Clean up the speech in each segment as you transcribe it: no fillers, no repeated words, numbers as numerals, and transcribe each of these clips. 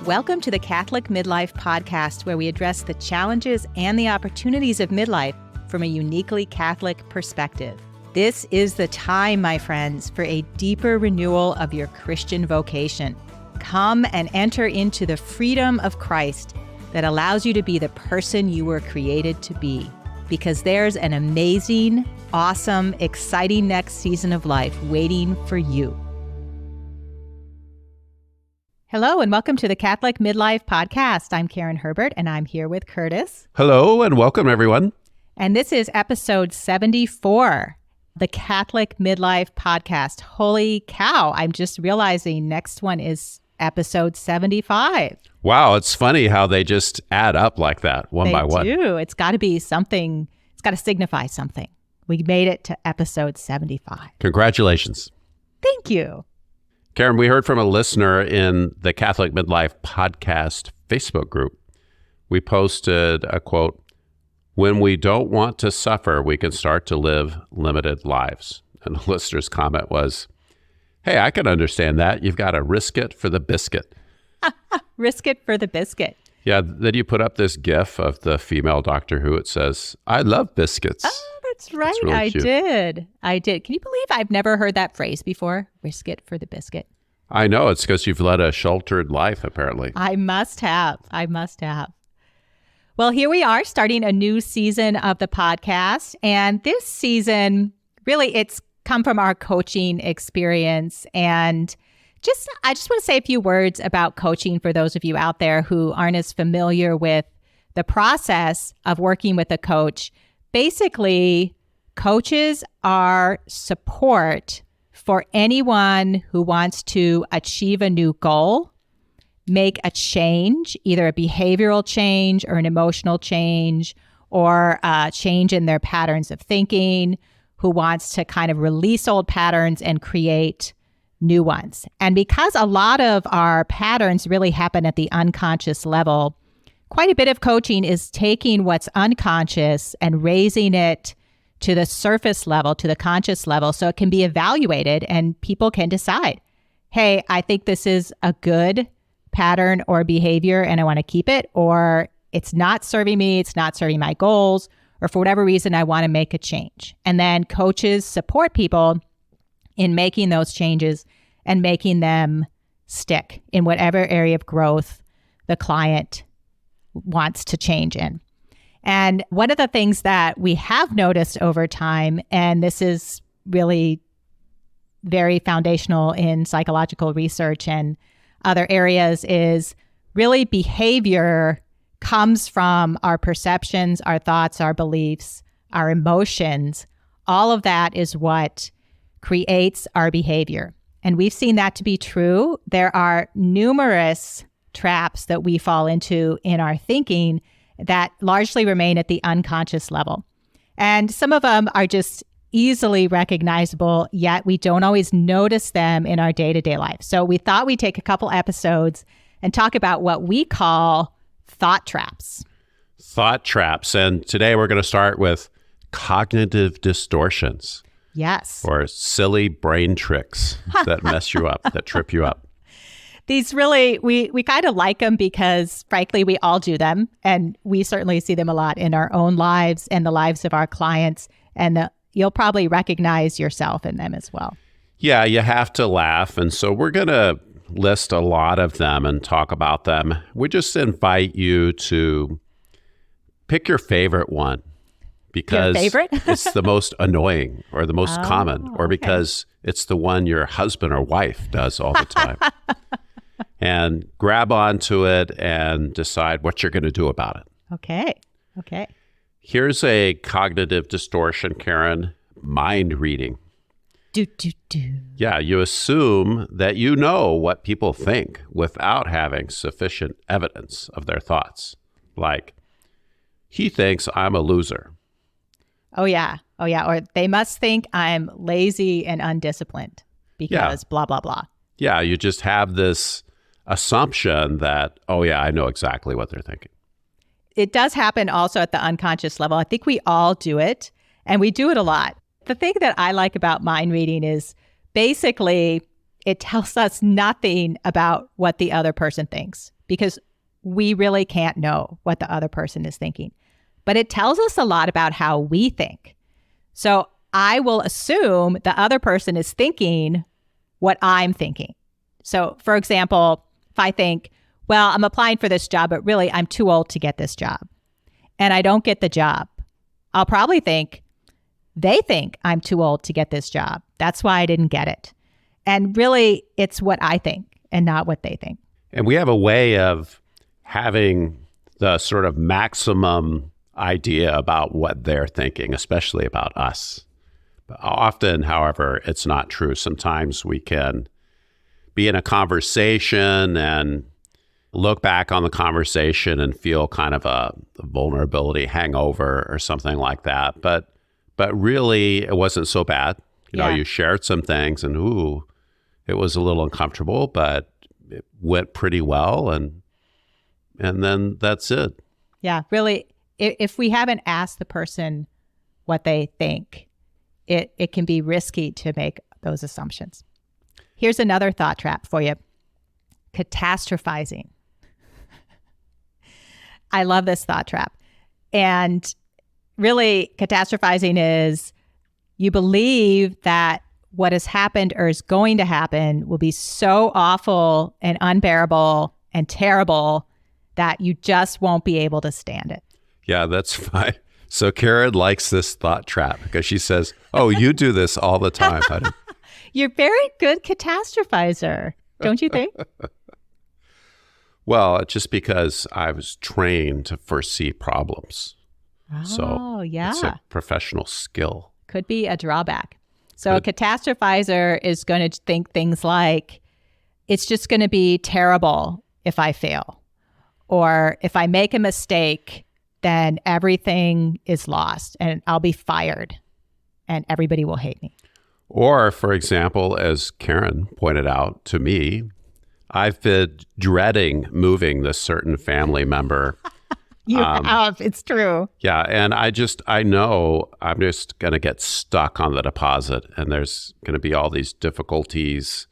Welcome to the Catholic Midlife podcast, where we address the challenges and the opportunities of midlife from a uniquely Catholic perspective. This is the time, my friends, for a deeper renewal of your Christian vocation. Come and enter into the freedom of Christ that allows you to be the person you were created to be, because there's an amazing, awesome, exciting next season of life waiting for you. Hello, and welcome to the Catholic Midlife podcast. I'm Karen Herbert, and I'm here with Curtis. Hello, and welcome, everyone. And this is episode 74, the Catholic Midlife podcast. Holy cow, I'm just realizing next one is episode 75. Wow, it's funny how they just add up like that, one by one. They do. It's got to be something. It's got to signify something. We made it to episode 75. Congratulations. Thank you. Karen, we heard from a listener in the Catholic Midlife podcast Facebook group. We posted a quote, "When we don't want to suffer, we can start to live limited lives." And the listener's comment was, "Hey, I can understand that. You've got to risk it for the biscuit." Risk it for the biscuit. Yeah, then you put up this gif of the female Doctor Who. It says, "I love biscuits." Oh, that's right. Really I cute. did. Can you believe I've never heard that phrase before? Risk it for the biscuit. I know. It's because you've led a sheltered life, apparently. I must have. Well, here we are starting a new season of the podcast. And this season, really, it's come from our coaching experience. And I just want to say a few words about coaching for those of you out there who aren't as familiar with the process of working with a coach. Basically, coaches are support for anyone who wants to achieve a new goal, make a change, either a behavioral change or an emotional change, or a change in their patterns of thinking, who wants to kind of release old patterns and create new ones. And because a lot of our patterns really happen at the unconscious level, quite a bit of coaching is taking what's unconscious and raising it to the surface level, to the conscious level, so it can be evaluated and people can decide, hey, I think this is a good pattern or behavior and I want to keep it, or it's not serving me, it's not serving my goals, or for whatever reason, I want to make a change. And then coaches support people in making those changes and making them stick in whatever area of growth the client wants to change in. And one of the things that we have noticed over time, and this is really very foundational in psychological research and other areas, is really behavior comes from our perceptions, our thoughts, our beliefs, our emotions. All of that is what creates our behavior. And we've seen that to be true. There are numerous traps that we fall into in our thinking that largely remain at the unconscious level. And some of them are just easily recognizable, yet we don't always notice them in our day-to-day life. So we thought we'd take a couple episodes and talk about what we call thought traps. Thought traps. And today we're going to start with cognitive distortions. Yes. Or silly brain tricks that mess you up, that trip you up. These really, we kind of like them because, frankly, we all do them. And we certainly see them a lot in our own lives and the lives of our clients. And you'll probably recognize yourself in them as well. Yeah, you have to laugh. And so we're going to list a lot of them and talk about them. We just invite you to pick your favorite one because it's the most annoying or the most common, or because it's the one your husband or wife does all the time. And grab onto it and decide what you're going to do about it. Okay. Here's a cognitive distortion, Karen: mind reading. Yeah, you assume that you know what people think without having sufficient evidence of their thoughts. Like, he thinks I'm a loser. Oh, yeah. Or they must think I'm lazy and undisciplined because blah, blah, blah. Yeah, you just have this assumption that, oh, yeah, I know exactly what they're thinking. It does happen also at the unconscious level. I think we all do it, and we do it a lot. The thing that I like about mind reading is basically it tells us nothing about what the other person thinks because we really can't know what the other person is thinking. But it tells us a lot about how we think. So I will assume the other person is thinking what I'm thinking. So, for example, if I think, well, I'm applying for this job, but really I'm too old to get this job, and I don't get the job, I'll probably think, they think I'm too old to get this job. That's why I didn't get it. And really, it's what I think and not what they think. And we have a way of having the sort of maximum idea about what they're thinking, especially about us. But often, however, it's not true. Sometimes we can be in a conversation and look back on the conversation and feel kind of a vulnerability hangover or something like that. But really, it wasn't so bad. You know, you shared some things and, it was a little uncomfortable, but it went pretty well. And then that's it. Yeah, really, if we haven't asked the person what they think, it can be risky to make those assumptions. Here's another thought trap for you. Catastrophizing. I love this thought trap. And really, catastrophizing is you believe that what has happened or is going to happen will be so awful and unbearable and terrible that you just won't be able to stand it. Yeah, that's fine. So Karen likes this thought trap because she says, oh, you do this all the time. You're very good catastrophizer, don't you think? Well, just because I was trained to foresee problems. Oh, yeah. It's a professional skill. Could be a drawback. So a catastrophizer is going to think things like, it's just going to be terrible if I fail. Or if I make a mistake, then everything is lost and I'll be fired and everybody will hate me. Or, for example, as Karen pointed out to me, I've been dreading moving this certain family member. You have. It's true. Yeah. And I know I'm just going to get stuck on the deposit and there's going to be all these difficulties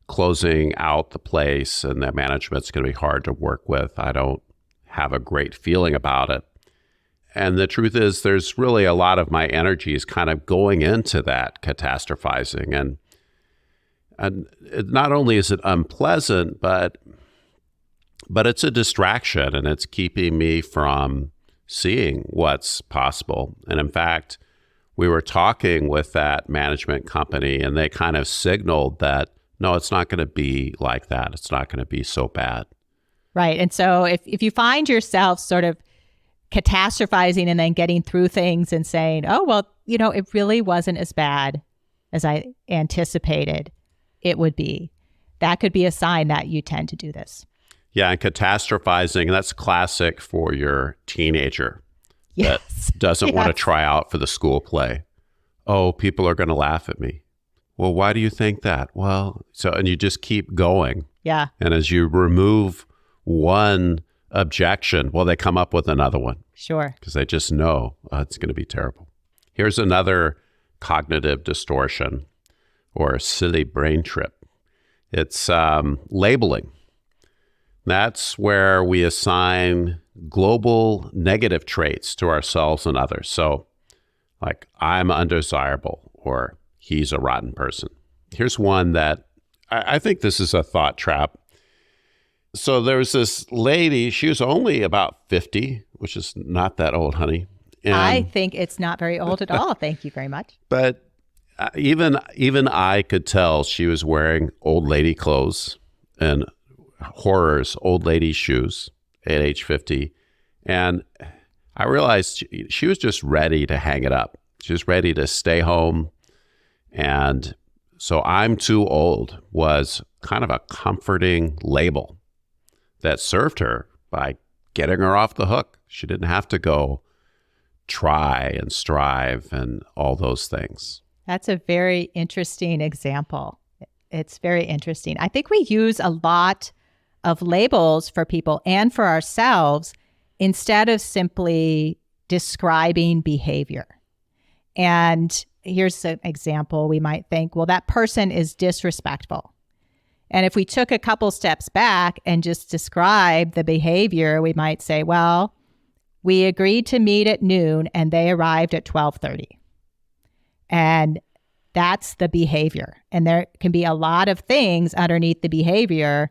closing out the place and the management's going to be hard to work with. I don't have a great feeling about it. And the truth is there's really a lot of my energy is kind of going into that catastrophizing. And not only is it unpleasant, but it's a distraction and it's keeping me from seeing what's possible. And in fact, we were talking with that management company and they kind of signaled that, no, it's not going to be like that. It's not going to be so bad. Right. And so if you find yourself sort of catastrophizing and then getting through things and saying, oh, well, it really wasn't as bad as I anticipated it would be, that could be a sign that you tend to do this. Yeah, and catastrophizing, that's classic for your teenager that doesn't want to try out for the school play. Oh, people are going to laugh at me. Well, why do you think that? Well, and you just keep going. Yeah. And as you remove one objection, well, they come up with another one. Sure. Because they just know it's going to be terrible. Here's another cognitive distortion or a silly brain trip. It's labeling. That's where we assign global negative traits to ourselves and others. So like, I'm undesirable or he's a rotten person. Here's one that I think this is a thought trap. So there was this lady, she was only about 50, which is not that old, honey. And, I think it's not very old at all. Thank you very much. But even I could tell she was wearing old lady clothes and horrors, old lady shoes at age 50. And I realized she was just ready to hang it up. She was ready to stay home. And so I'm too old was kind of a comforting label that served her by getting her off the hook. She didn't have to go try and strive and all those things. That's a very interesting example. It's very interesting. I think we use a lot of labels for people and for ourselves instead of simply describing behavior. And here's an example. We might think, well, that person is disrespectful. And if we took a couple steps back and just describe the behavior, we might say, well, we agreed to meet at noon and they arrived at 12:30. And that's the behavior. And there can be a lot of things underneath the behavior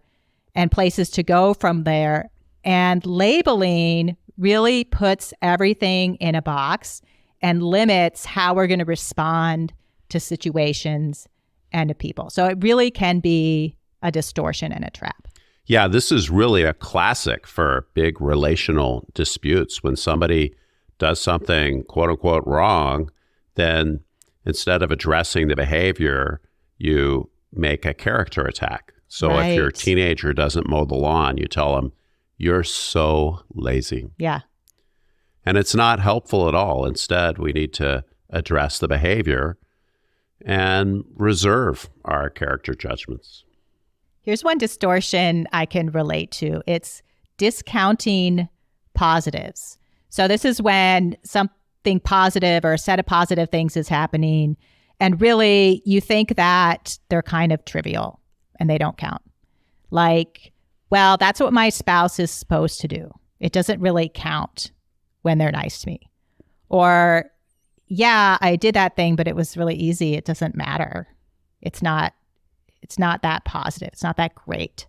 and places to go from there. And labeling really puts everything in a box and limits how we're going to respond to situations and to people. So it really can be a distortion and a trap. Yeah, this is really a classic for big relational disputes. When somebody does something quote unquote wrong, then instead of addressing the behavior, you make a character attack. So if your teenager doesn't mow the lawn, you tell them, you're so lazy. Yeah. And it's not helpful at all. Instead, we need to address the behavior and reserve our character judgments. Here's one distortion I can relate to. It's discounting positives. So this is when something positive or a set of positive things is happening, and really you think that they're kind of trivial and they don't count. Like, well, that's what my spouse is supposed to do. It doesn't really count when they're nice to me. Or, yeah, I did that thing, but it was really easy. It doesn't matter. It's not that positive. It's not that great.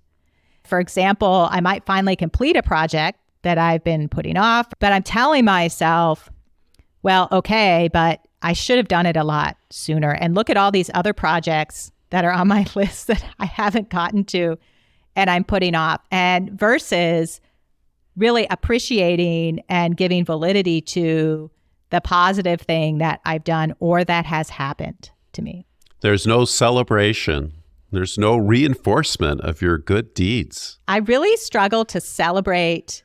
For example, I might finally complete a project that I've been putting off, but I'm telling myself, well, okay, but I should have done it a lot sooner. And look at all these other projects that are on my list that I haven't gotten to and I'm putting off. And versus really appreciating and giving validity to the positive thing that I've done or that has happened to me. There's no celebration. There's no reinforcement of your good deeds. I really struggle to celebrate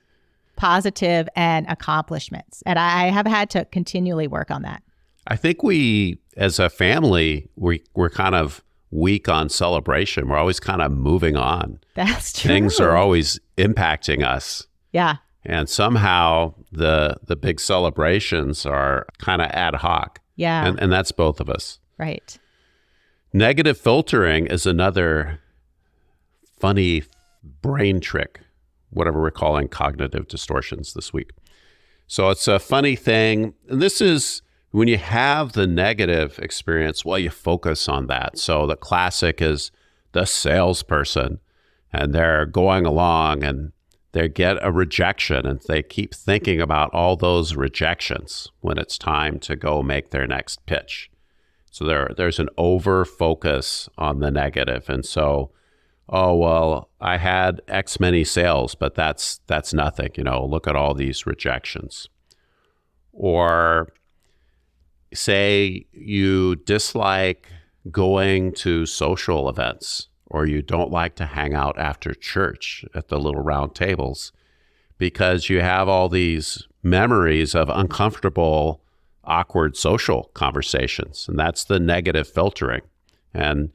positive and accomplishments. And I have had to continually work on that. I think we, as a family, we're kind of weak on celebration. We're always kind of moving on. That's true. Things are always impacting us. Yeah. And somehow the big celebrations are kind of ad hoc. Yeah. And that's both of us. Right. Negative filtering is another funny brain trick, whatever we're calling cognitive distortions this week. So it's a funny thing. And this is when you have the negative experience, well, you focus on that. So the classic is the salesperson, and they're going along and they get a rejection and they keep thinking about all those rejections when it's time to go make their next pitch. So there's an over focus on the negative. And so, oh, well, I had X many sales, but that's nothing. Look at all these rejections. Or say you dislike going to social events, or you don't like to hang out after church at the little round tables because you have all these memories of uncomfortable, awkward social conversations. And that's the negative filtering. And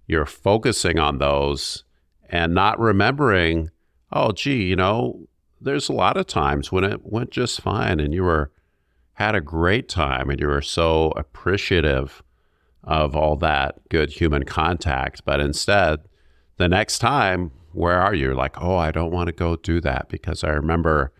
you're focusing on those and not remembering, oh, gee, there's a lot of times when it went just fine and you had a great time and you were so appreciative of all that good human contact. But instead, the next time, where are you? Like, oh, I don't want to go do that because I remember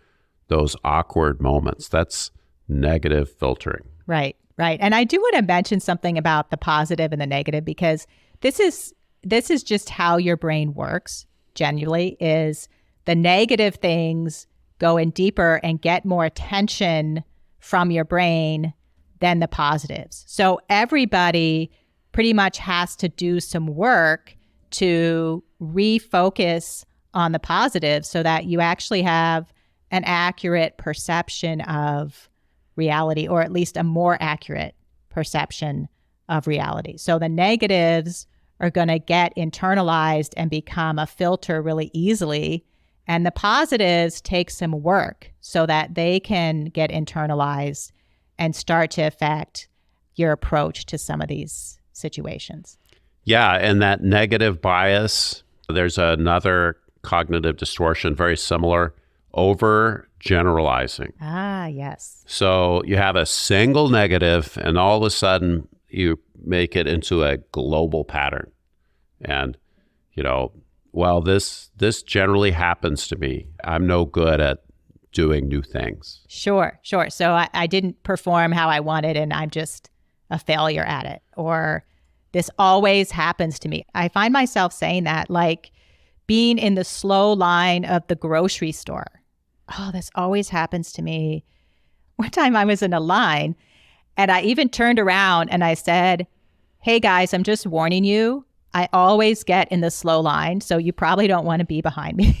those awkward moments. That's negative filtering. Right. And I do want to mention something about the positive and the negative, because this is just how your brain works genuinely. Is the negative things go in deeper and get more attention from your brain than the positives. So everybody pretty much has to do some work to refocus on the positive so that you actually have an accurate perception of reality, or at least a more accurate perception of reality. So the negatives are going to get internalized and become a filter really easily. And the positives take some work so that they can get internalized and start to affect your approach to some of these situations. Yeah, and that negative bias, there's another cognitive distortion, very similar, overgeneralizing. Ah, yes. So you have a single negative and all of a sudden you make it into a global pattern. And, well, this generally happens to me. I'm no good at doing new things. Sure. So I didn't perform how I wanted and I'm just a failure at it. Or this always happens to me. I find myself saying that, like being in the slow line of the grocery store. Oh, this always happens to me. One time I was in a line and I even turned around and I said, hey guys, I'm just warning you. I always get in the slow line, so you probably don't want to be behind me.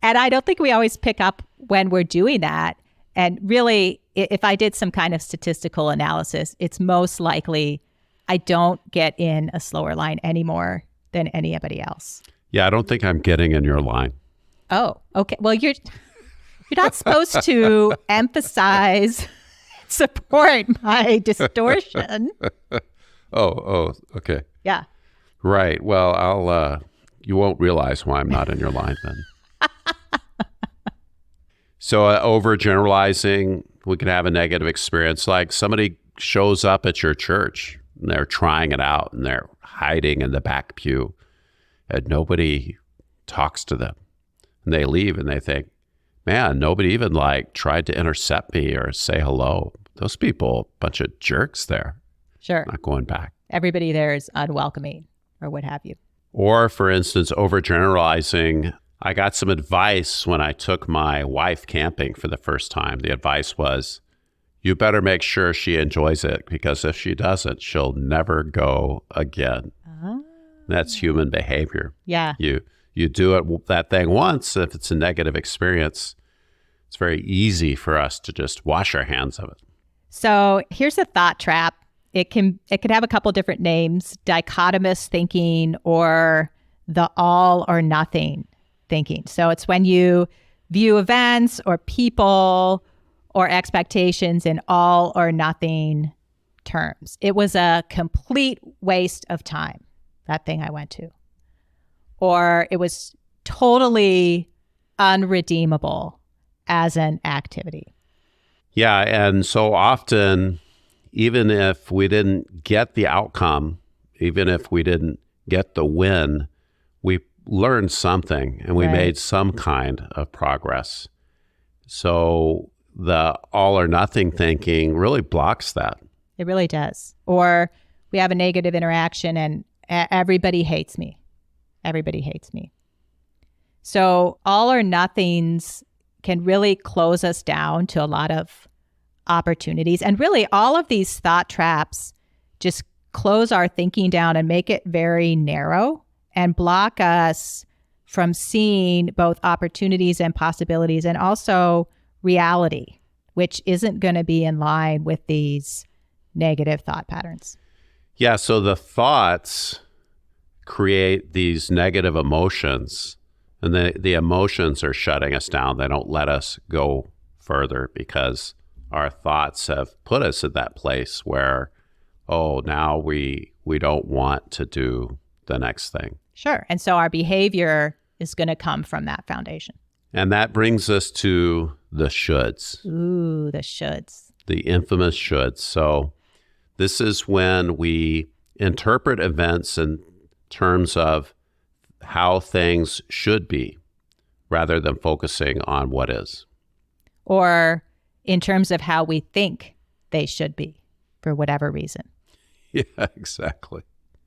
And I don't think we always pick up when we're doing that. And really, if I did some kind of statistical analysis, it's most likely I don't get in a slower line anymore than anybody else. Yeah, I don't think I'm getting in your line. Oh, okay. Well, you're not supposed to emphasize, support my distortion. Oh, okay. Yeah. Right. Well, you won't realize why I'm not in your line then. So overgeneralizing, we can have a negative experience. Like somebody shows up at your church and they're trying it out and they're hiding in the back pew and nobody talks to them. And they leave and they think, man, nobody even tried to intercept me or say hello. Those people, bunch of jerks there. Sure. Not going back. Everybody there is unwelcoming or what have you. Or, for instance, overgeneralizing. I got some advice when I took my wife camping for the first time. The advice was, you better make sure she enjoys it because if she doesn't, she'll never go again. That's human behavior. Yeah. You do that thing once. If it's a negative experience, it's very easy for us to just wash our hands of it. So here's a thought trap. It could have a couple different names: dichotomous thinking or the all or nothing thinking. So it's when you view events or people or expectations in all or nothing terms. It was a complete waste of time, that thing I went to. Or it was totally unredeemable as an activity. Yeah, and so often, even if we didn't get the outcome, even if we didn't get the win, we learned something and we made some kind of progress. So the all or nothing thinking really blocks that. It really does. Or we have a negative interaction and everybody hates me. Everybody hates me. So all or nothings can really close us down to a lot of opportunities. And really all of these thought traps just close our thinking down and make it very narrow and block us from seeing both opportunities and possibilities and also reality, which isn't going to be in line with these negative thought patterns. Yeah, so the thoughts create these negative emotions, and the emotions are shutting us down. They don't let us go further because our thoughts have put us in that place where, now we don't want to do the next thing. Sure. And so our behavior is going to come from that foundation. And that brings us to the shoulds. Ooh, the shoulds. The infamous shoulds. So this is when we interpret events in terms of how things should be rather than focusing on what is. Or in terms of how we think they should be for whatever reason. Yeah, exactly.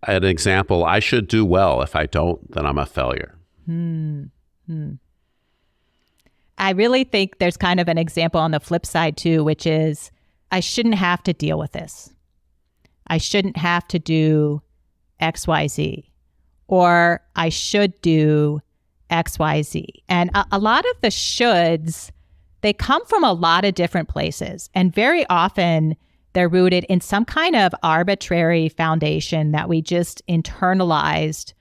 An example, I should do well. If I don't, then I'm a failure. I really think there's kind of an example on the flip side too, which is I shouldn't have to deal with this. I shouldn't have to do X, Y, Z. Or I should do X, Y, Z. And a lot of the shoulds, they come from a lot of different places. And very often they're rooted in some kind of arbitrary foundation that we just internalized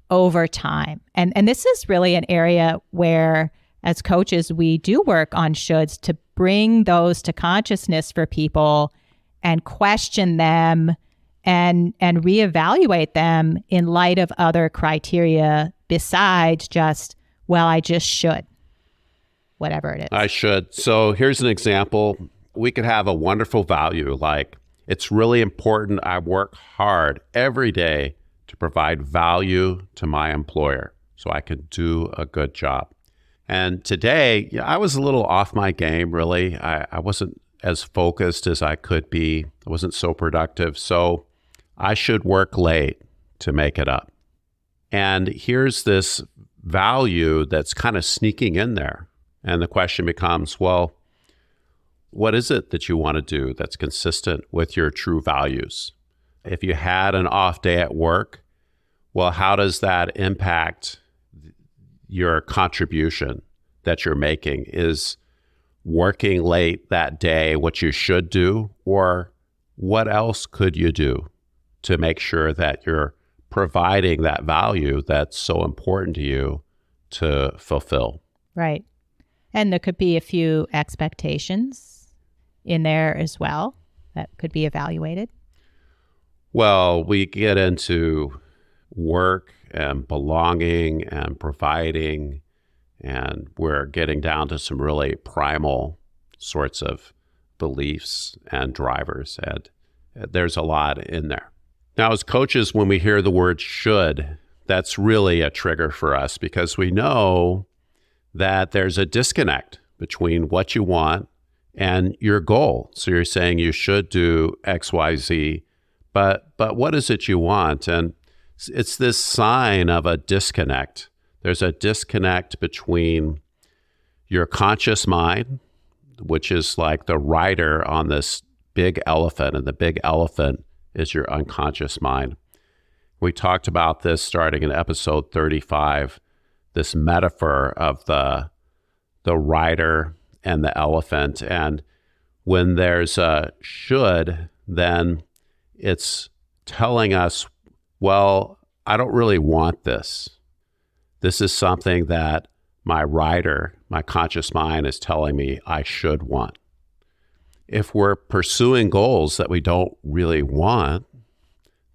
over time. And this is really an area where, as coaches, we do work on shoulds to bring those to consciousness for people and question them and reevaluate them in light of other criteria besides just, well, I just should, whatever it is. I should. So here's an example. We could have a wonderful value like, it's really important I work hard every day to provide value to my employer so I can do a good job. And today, I was a little off my game, really. I wasn't as focused as I could be. I wasn't so productive. So I should work late to make it up. And here's this value that's kind of sneaking in there. And the question becomes, well, what is it that you want to do that's consistent with your true values? If you had an off day at work, well, how does that impact your contribution that you're making? Is working late that day what you should do? Or what else could you do to make sure that you're providing that value that's so important to you to fulfill? Right. And there could be a few expectations in there as well that could be evaluated. Well, we get into work and belonging and providing, and we're getting down to some really primal sorts of beliefs and drivers, and there's a lot in there. Now, as coaches, when we hear the word should, that's really a trigger for us because we know that there's a disconnect between what you want and your goal. So you're saying you should do X, Y, Z, but what is it you want? And it's this sign of a disconnect. There's a disconnect between your conscious mind, which is like the rider on this big elephant, and the big elephant is your unconscious mind. We talked about this starting in episode 35, this metaphor of the rider and the elephant. And when there's a should, then it's telling us, well, I don't really want this. This is something that my rider, my conscious mind, is telling me I should want. If we're pursuing goals that we don't really want,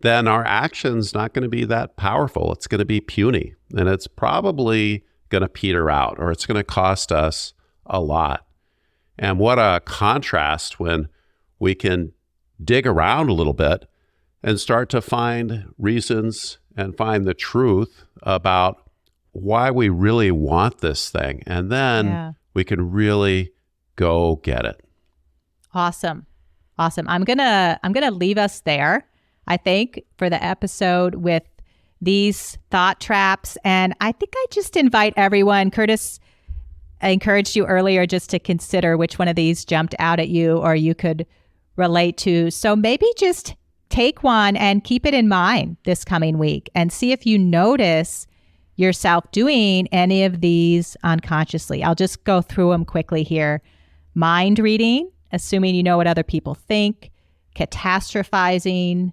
then our action's not going to be that powerful. It's going to be puny, and it's probably going to peter out, or it's going to cost us a lot. And what a contrast when we can dig around a little bit and start to find reasons and find the truth about why we really want this thing. And then we can really go get it. Awesome. I'm gonna leave us there, I think, for the episode with these thought traps. And I think I just invite everyone, Curtis, I encouraged you earlier just to consider which one of these jumped out at you or you could relate to. So maybe just take one and keep it in mind this coming week and see if you notice yourself doing any of these unconsciously. I'll just go through them quickly here. Mind reading, assuming you know what other people think, catastrophizing,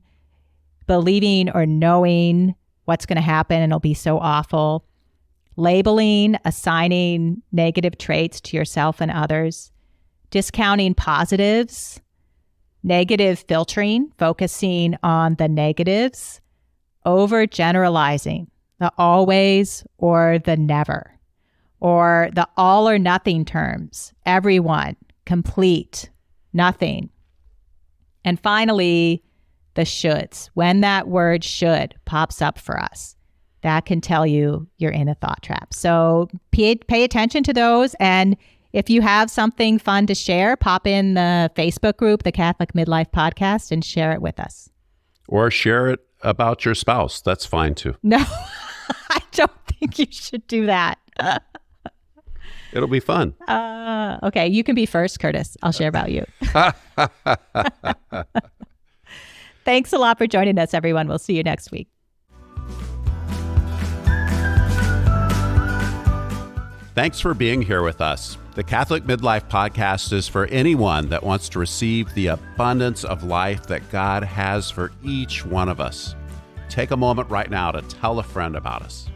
believing or knowing what's going to happen and it'll be so awful, labeling, assigning negative traits to yourself and others, discounting positives, negative filtering, focusing on the negatives, overgeneralizing, the always or the never, or the all or nothing terms, everyone, complete, nothing. And finally, the shoulds. When that word should pops up for us, that can tell you you're in a thought trap. So pay attention to those. And if you have something fun to share, pop in the Facebook group, the Catholic Midlife Podcast, and share it with us. Or share it about your spouse. That's fine too. No, I don't think you should do that. It'll be fun. Okay, you can be first, Curtis. I'll share about you. Thanks a lot for joining us, everyone. We'll see you next week. Thanks for being here with us. The Catholic Midlife Podcast is for anyone that wants to receive the abundance of life that God has for each one of us. Take a moment right now to tell a friend about us.